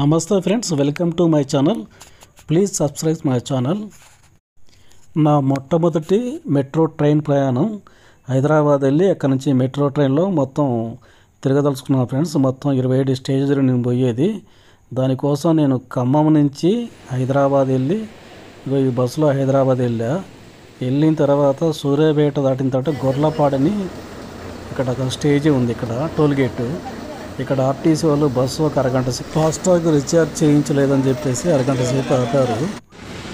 నమస్తే friends, welcome to my channel. Please subscribe my channel. నా మొట్టమొదటి మెట్రో ట్రైన్ ప్రయాణం హైదరాబాద్ వెళ్ళి అక్కడి నుంచి మెట్రో ట్రైన్లో మొత్తం తిరగదలుచుకున్నాను ఫ్రెండ్స్. మొత్తం 27 స్టేజ్లు నేను పోయేది. దానికోసం నేను ఖమ్మం నుంచి హైదరాబాద్ వెళ్ళి ఈ బస్సులో హైదరాబాద్ వెళ్ళిన తర్వాత సూర్యాపేట దాటిన తర్వాత గొర్లపాడని ఇక్కడ స్టేజీ ఉంది, ఇక్కడ టోల్ గేటు. ఇక్కడ ఆర్టీసీ వాళ్ళు బస్సు ఒక అరగంట ఫాస్టాగ్ రీఛార్జ్ చేయించలేదని చెప్పేసి అరగంట సేపు ఆపారు.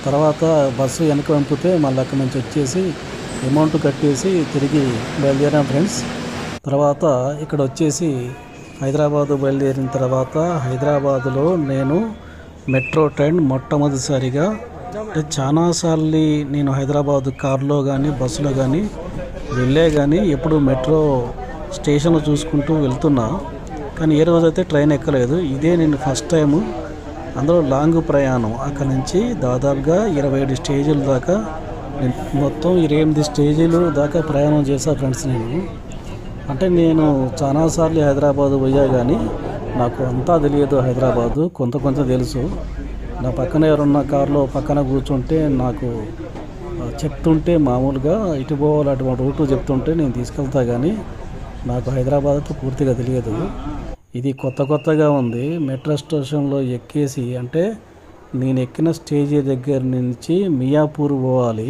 తర్వాత బస్సు వెనక పంపితే మళ్ళీ అక్కడి నుంచి వచ్చేసి అమౌంట్ కట్టేసి తిరిగి బయలుదేరాం ఫ్రెండ్స్. తర్వాత ఇక్కడ వచ్చేసి హైదరాబాదు బయలుదేరిన తర్వాత హైదరాబాదులో నేను మెట్రో ట్రైన్ మొట్టమొదటిసారిగా అంటే చాలాసార్లు నేను హైదరాబాదు కార్లో కానీ బస్సులో కానీ కానీ ఎప్పుడు మెట్రో స్టేషన్లో చూసుకుంటూ వెళ్తున్నా, కానీ ఏ రోజైతే ట్రైన్ ఎక్కలేదు. ఇదే నేను ఫస్ట్ టైము, అందులో లాంగ్ ప్రయాణం. అక్కడ నుంచి దాదాపుగా 27 స్టేజీల దాకా మొత్తం 28 స్టేజీలు దాకా ప్రయాణం చేశా ఫ్రెండ్స్. నేను చాలాసార్లు హైదరాబాదు పోయా, కానీ నాకు అంతా తెలియదు హైదరాబాదు, కొంత తెలుసు. నా పక్కన ఎవరున్న కారులో పక్కన కూర్చుంటే నాకు చెప్తుంటే మామూలుగా ఇటు పోవాలి అటువంటి రూటు చెప్తుంటే నేను తీసుకెళ్తా, కానీ నాకు హైదరాబాద్ పూర్తిగా తెలియదు. ఇది కొత్తగా ఉంది. మెట్రో స్టేషన్లో ఎక్కేసి అంటే నేను ఎక్కిన స్టేజీ దగ్గర నుంచి మియాపూర్ పోవాలి,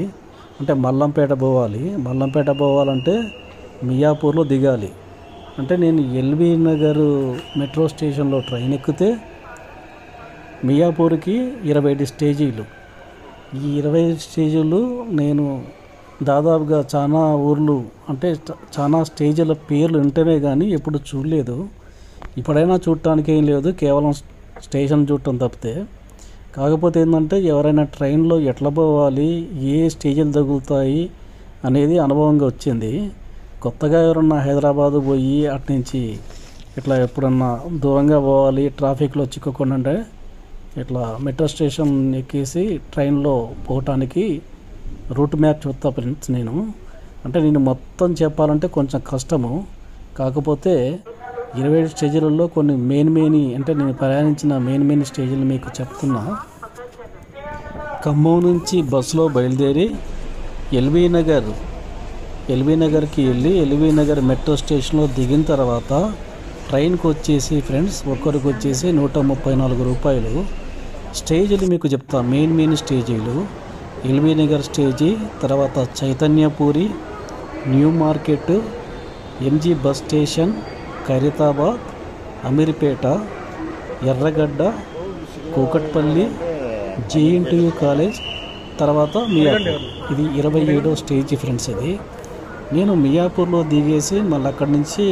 అంటే మల్లంపేట పోవాలి. మల్లంపేట పోవాలంటే మియాపూర్లో దిగాలి. అంటే నేను ఎల్బీ నగర్ మెట్రో స్టేషన్లో ట్రైన్ ఎక్కితే మియాపూర్కి 27 స్టేజీలు. ఈ 25 స్టేజీలు నేను దాదాపుగా చాలా ఊర్లు అంటే చాలా స్టేజీల పేర్లు వింటమే కానీ ఎప్పుడు చూడలేదు. ఇప్పుడైనా చూడటానికి ఏం లేదు, కేవలం స్టేషన్ చూడటం తప్పితే. కాకపోతే ఏంటంటే ఎవరైనా ట్రైన్లో ఎట్లా పోవాలి, ఏ స్టేజీలు తగులుతాయి అనేది అనుభవంగా వచ్చింది. కొత్తగా ఎవరన్నా హైదరాబాదు పోయి అటు నుంచి ఇట్లా ఎప్పుడన్నా దూరంగా పోవాలి, ట్రాఫిక్లో చిక్కుకుండా అంటే ఇట్లా మెట్రో స్టేషన్ ఎక్కేసి ట్రైన్లో పోవటానికి రూట్ మ్యాప్ చూస్తా ఫ్రెండ్స్. నేను మొత్తం చెప్పాలంటే కొంచెం కష్టము. కాకపోతే 27 స్టేజీలలో కొన్ని మెయిన్ అంటే నేను ప్రయాణించిన మెయిన్ స్టేజీలు మీకు చెప్తున్నా. ఖమ్మం నుంచి బస్సులో బయలుదేరి ఎల్బీ నగర్కి వెళ్ళి ఎల్బీ నగర్ మెట్రో స్టేషన్లో దిగిన తర్వాత ట్రైన్కి వచ్చేసి ఫ్రెండ్స్ ఒక్కరికి వచ్చేసి 134 రూపాయలు. స్టేజీలు మీకు చెప్తా, మెయిన్ స్టేజీలు ఎల్బీ నగర్ స్టేజీ, తర్వాత Chaitanyapuri, new market, MG bus station, Khairatabad, Ameerpet, ఎర్రగడ్డ, కూకట్పల్లి, జేఎన్టీయూ కాలేజ్, తర్వాత మియాపూర్. ఇది 27వ స్టేజీ ఫ్రెండ్స్. ఇది నేను మియాపూర్లో దిగేసి మళ్ళీ అక్కడి నుంచి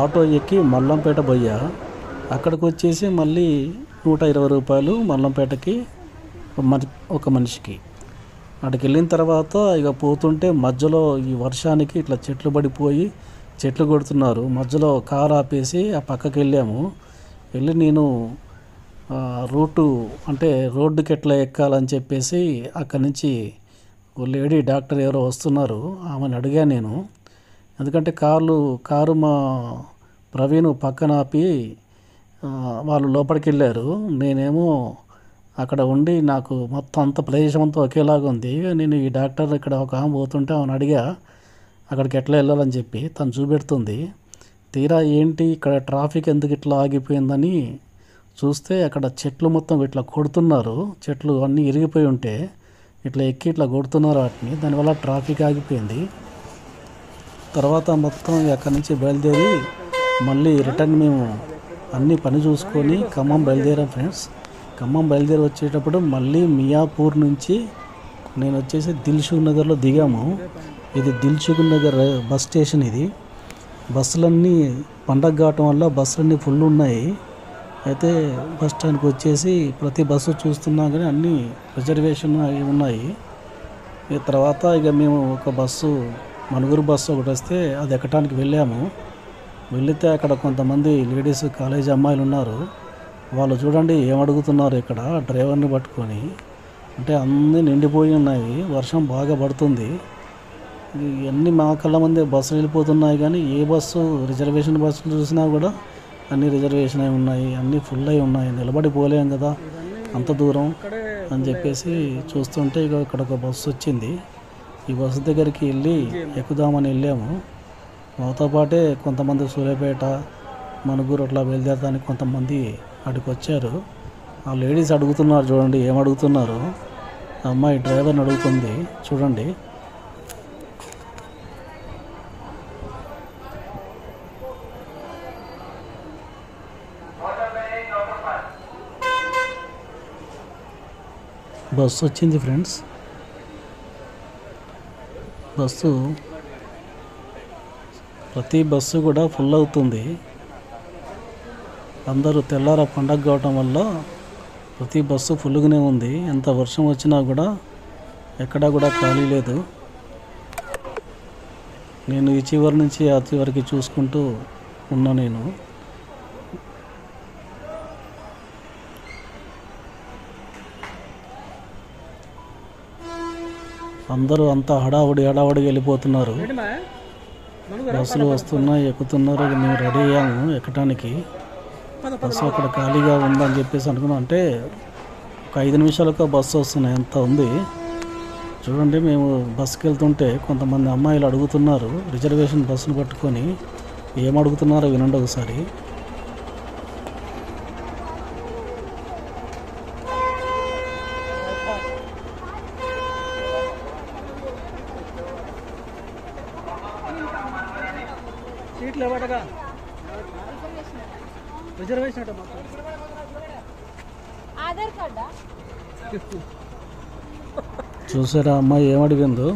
ఆటో ఎక్కి మల్లంపేట పోయా. అక్కడికి వచ్చేసి మళ్ళీ 120 రూపాయలు మల్లంపేటకి ఒక మనిషికి. అక్కడికి వెళ్ళిన తర్వాత ఇక పోతుంటే మధ్యలో ఈ వర్షానికి ఇట్లా చెట్లు పడిపోయి చెట్లు కొడుతున్నారు. మధ్యలో కారు ఆపేసి ఆ పక్కకి వెళ్ళి నేను రూటు అంటే రోడ్డుకి ఎట్లా ఎక్కాలని చెప్పేసి అక్కడి నుంచి లేడీ డాక్టర్ ఎవరో వస్తున్నారు, ఆమెను అడిగాను నేను. ఎందుకంటే కారు మా ప్రవీణ్ పక్కన ఆపి వాళ్ళు లోపలికి వెళ్ళారు. నేనేమో అక్కడ ఉండి నాకు మొత్తం అంత ప్రదేశం అంతా ఒకేలాగా ఉంది. నేను ఈ డాక్టర్ ఇక్కడ ఒక ఆమె పోతుంటే ఆమెను అడిగా అక్కడికి ఎట్లా వెళ్ళాలని చెప్పి, తను చూపెడుతుంది. తీరా ఏంటి ఇక్కడ ట్రాఫిక్ ఎందుకు ఇట్లా ఆగిపోయిందని చూస్తే అక్కడ చెట్లు మొత్తం ఇట్లా కొడుతున్నారు. చెట్లు అన్నీ ఇరిగిపోయి ఉంటే ఇట్లా ఎక్కి ఇట్లా కొడుతున్నారు వాటిని, దానివల్ల ట్రాఫిక్ ఆగిపోయింది. తర్వాత మొత్తం అక్కడి నుంచి బయలుదేరి మళ్ళీ రిటర్న్ మేము అన్ని పని చూసుకొని ఖమ్మం బయలుదేరాం ఫ్రెండ్స్. ఖమ్మం బయలుదేరి వచ్చేటప్పుడు మళ్ళీ మియాపూర్ నుంచి నేను వచ్చేసి దిల్సుఖ్ నగర్లో దిగాము. ఇది దిల్సుఖ్ నగర్ బస్ స్టేషన్. ఇది బస్సులన్నీ పండగ కావటం వల్ల బస్సులన్నీ ఫుల్ ఉన్నాయి. అయితే బస్ స్టాండ్కి వచ్చేసి ప్రతి బస్సు చూస్తున్నా కానీ అన్నీ రిజర్వేషన్ అవి ఉన్నాయి. తర్వాత ఇక మేము ఒక మనుగురు బస్సు ఒకటి వస్తే అది ఎక్కడానికి వెళితే అక్కడ కొంతమంది లేడీస్ కాలేజీ అమ్మాయిలు ఉన్నారు. వాళ్ళు చూడండి ఏమడుగుతున్నారు ఇక్కడ డ్రైవర్ని పట్టుకొని. అంటే అన్నీ నిండిపోయి ఉన్నాయి, వర్షం బాగా పడుతుంది. ఇవన్నీ మా కళ్ళ ముందే బస్సులు వెళ్ళిపోతున్నాయి, కానీ ఏ బస్సు రిజర్వేషన్ బస్సులు చూసినా కూడా అన్ని రిజర్వేషన్ అయి ఉన్నాయి, అన్నీ ఫుల్ అయి ఉన్నాయి, నిలబడి పోలేం కదా అంత దూరం అని చెప్పేసి చూస్తుంటే ఇక ఇక్కడ ఒక బస్సు వచ్చింది. ఈ బస్సు దగ్గరికి వెళ్ళి ఎక్కుదామని వెళ్ళాము. మాతో పాటే కొంతమంది సూర్యాపేట, మనుగూరు అట్లా బయలుదేరడానికి కొంతమంది అక్కడికి వచ్చారు. ఆ లేడీస్ అడుగుతున్నారు, చూడండి ఏం అడుగుతున్నారు. అమ్మాయి డ్రైవర్ని అడుగుతుంది చూడండి. బస్సు వచ్చింది ఫ్రెండ్స్. ప్రతి బస్సు కూడా ఫుల్ అవుతుంది. అందరూ తెల్లార పండగ కావటం వల్ల ప్రతి బస్సు ఫుల్గానే ఉంది. ఎంత వర్షం వచ్చినా కూడా ఎక్కడా కూడా ఖాళీ లేదు. నేను ఈ చివరి నుంచి ఆ చివరికి చూసుకుంటూ ఉన్నా. నేను అందరూ అంతా హడావుడిగా వెళ్ళిపోతున్నారు. బస్సులు వస్తున్నాయి, ఎక్కుతున్నారు. మేము రెడీ అయ్యాము ఎక్కడానికి. బస్సు అక్కడ ఖాళీగా ఉందని చెప్పేసి అనుకున్నాం. అంటే ఒక 5 నిమిషాలకు బస్సు వస్తున్నాయి, ఎంత ఉంది చూడండి. మేము బస్సుకి వెళ్తుంటే కొంతమంది అమ్మాయిలు అడుగుతున్నారు రిజర్వేషన్ బస్సును పట్టుకొని. ఏం అడుగుతున్నారో వినండి ఒకసారి. సీట్లు ఇవ్వటగా రిజర్వేషన్ ఆధార్ కార్డా చూసారా అమ్మాయి ఏమడిగిందో.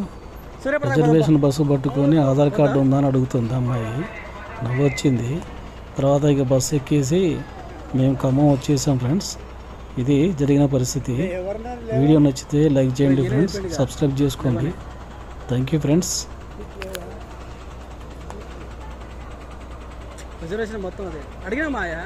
రిజర్వేషన్ బస్సు పట్టుకొని ఆధార్ కార్డు ఉందా అని అడుగుతుంది అమ్మాయి. నవ్వు వచ్చింది. తర్వాత ఇక బస్సు ఎక్కేసి మేము ఖమ్మం వచ్చేసాం ఫ్రెండ్స్. ఇది జరిగిన పరిస్థితి. వీడియో నచ్చితే లైక్ చేయండి ఫ్రెండ్స్, సబ్స్క్రైబ్ చేసుకోండి. Thank you friends. రిజర్వేషన్ మొత్తం అదే అడిగినా మాయా.